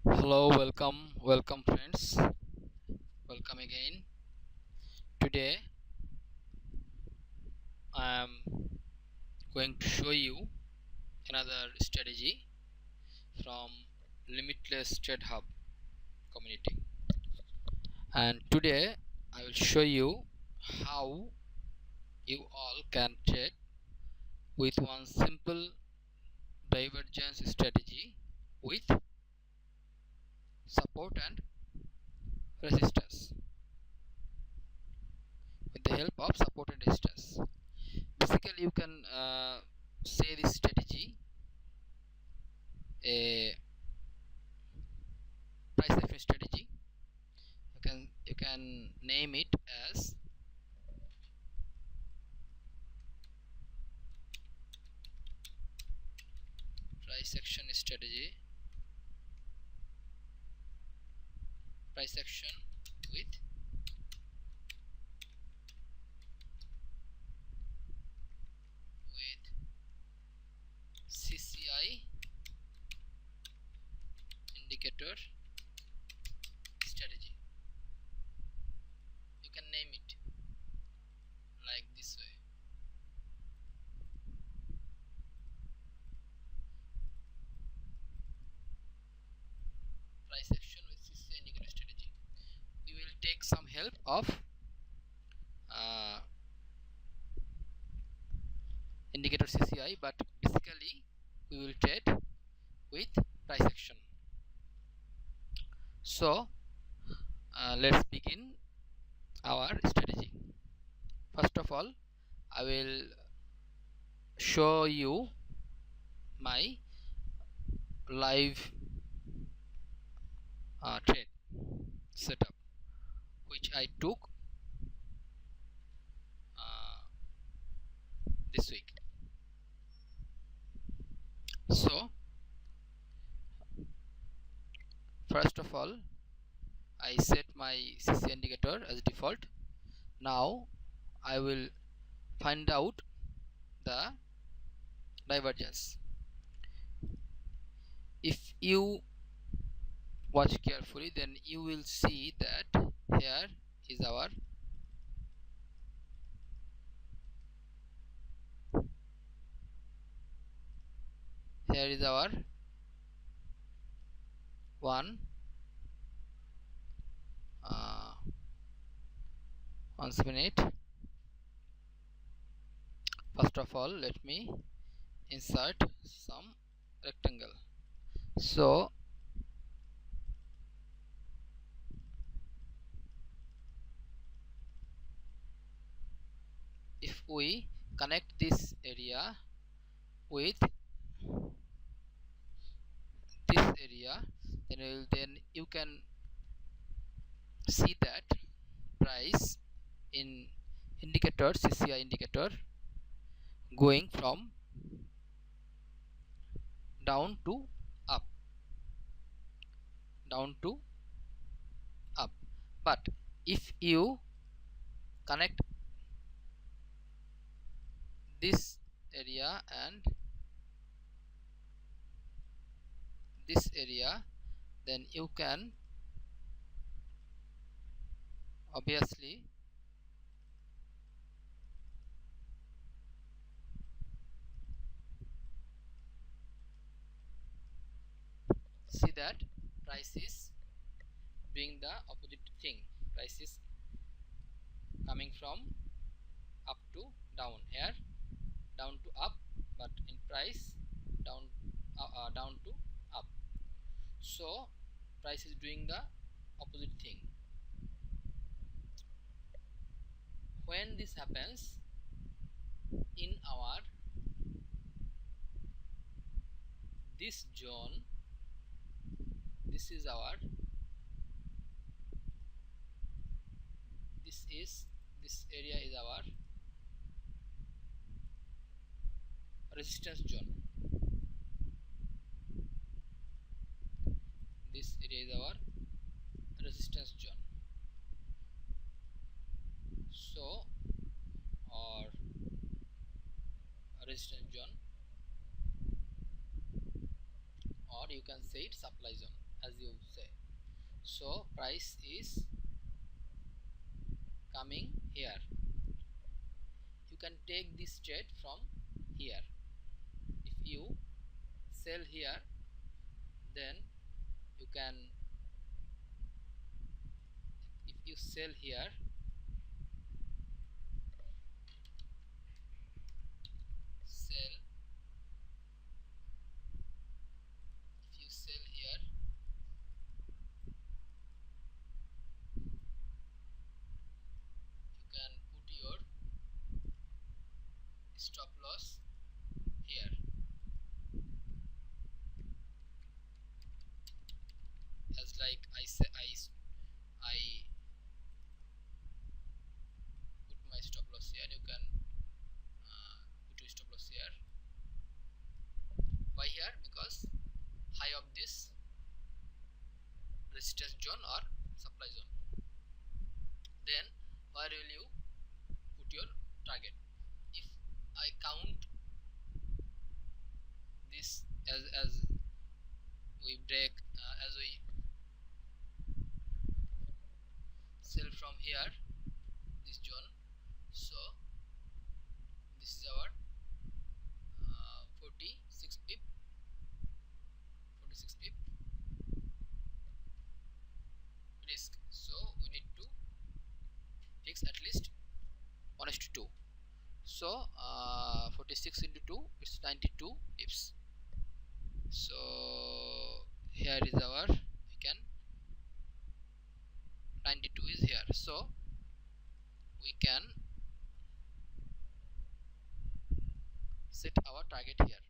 Hello, welcome friends. Welcome again. Today I am going to show you another strategy from Limitless Trade Hub community. And today I will show you how you all can trade with one simple divergence strategy with support and resistance. With the help of support and resistance. Basically, you can say this strategy a price action strategy. You can name it as price action strategy, price action with CCI indicator strategy. You can name it like this way. Price action with CCI indicator strategy. We will take some help of uh, indicator CCI, but basically we will trade with price action. So let's begin our strategy. First of all, I will show you my live trade setup which I took uh, this week. So first of all, I set my CC indicator as default. Now I will find out the divergence. If you watch carefully, then you will see that here is our here is our 178. First of all, let me insert some rectangle. So if we connect this area with this area, then you can see that price in indicator CCI indicator going from down to up, down to up. But if you connect this area and this area, then you can obviously see that price is doing the opposite thing. Price is coming from up to down, here down to up, but in price down to up. So price is doing the opposite thing. When this happens in our this zone, this is our this area is our resistance zone. This area is our resistance zone. So or resistance zone, or you can say it supply zone as you say. So price is coming here. You can take this trade from here. If you sell here, then you can, if you sell here, sell, if you sell here, you can put your stop loss here. As like I say, I put my stop loss here. You can put your stop loss here. Why here? Because high of this resistance zone or supply zone. Then where will you put your target? If I count this as we break, as we sell from here, this zone, so this is our 46 pip, 46 pip risk. So we need to fix at least 1:2. So 46 into 2, it's 92 pips. So here is our, we can, 92 is here, so we can set our target here.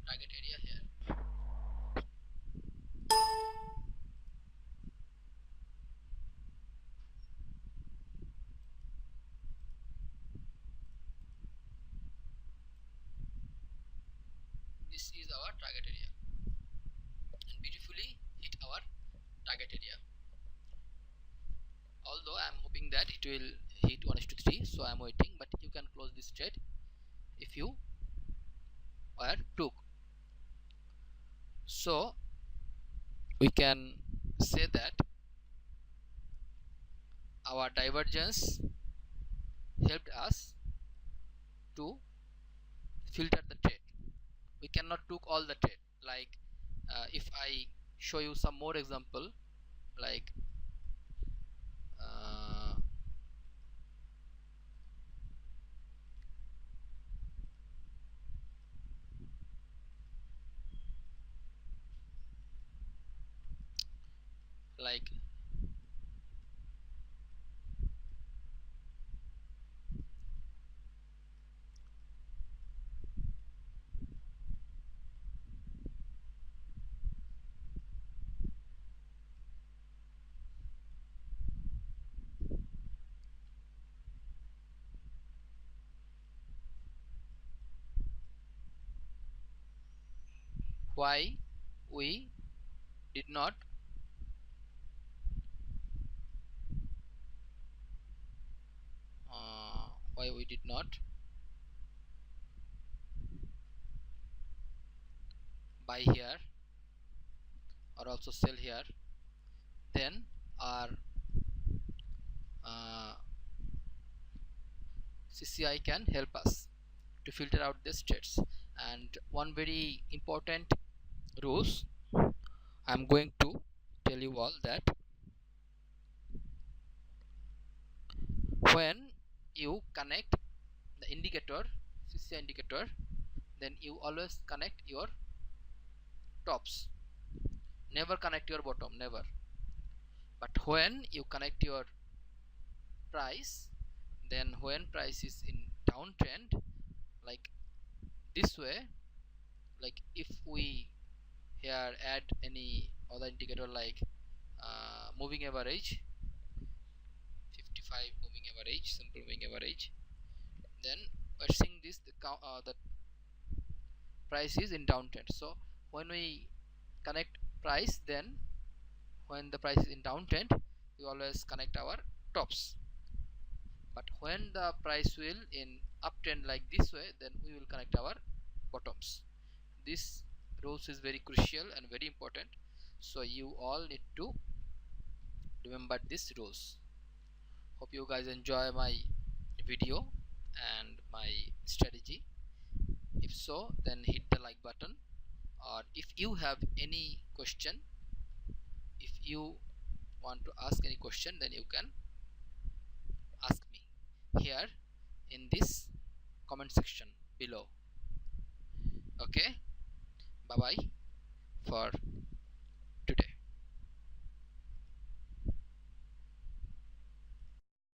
Target area here. This is our target area, and beautifully hit our target area. Although I am hoping that it will hit 1:3, so I am waiting, but you can close this trade if you were took. So we can say that our divergence helped us to filter the trade. We cannot took all the trade. Like if I show you some more example, like like why we did not why we did not buy here or also sell here, then our CCI can help us to filter out these trades. And one very important rules I'm going to tell you all, that when you connect the indicator, CCI indicator, then you always connect your tops, never connect your bottom, never. But when you connect your price, then when price is in downtrend, like this way, like if we here add any other indicator like moving average, 55 moving average, simple moving average, then we're seeing this, the price is in downtrend. So when we connect price, then when the price is in downtrend, we always connect our tops. But when the price will in uptrend like this way, then we will connect our bottoms. This rules is very crucial and very important, so you all need to remember these rules. Hope you guys enjoy my video and my strategy. If so, then hit the like button, or if you have any question, if you want to ask any question, then you can ask me here in this comment section below. Okay, bye bye for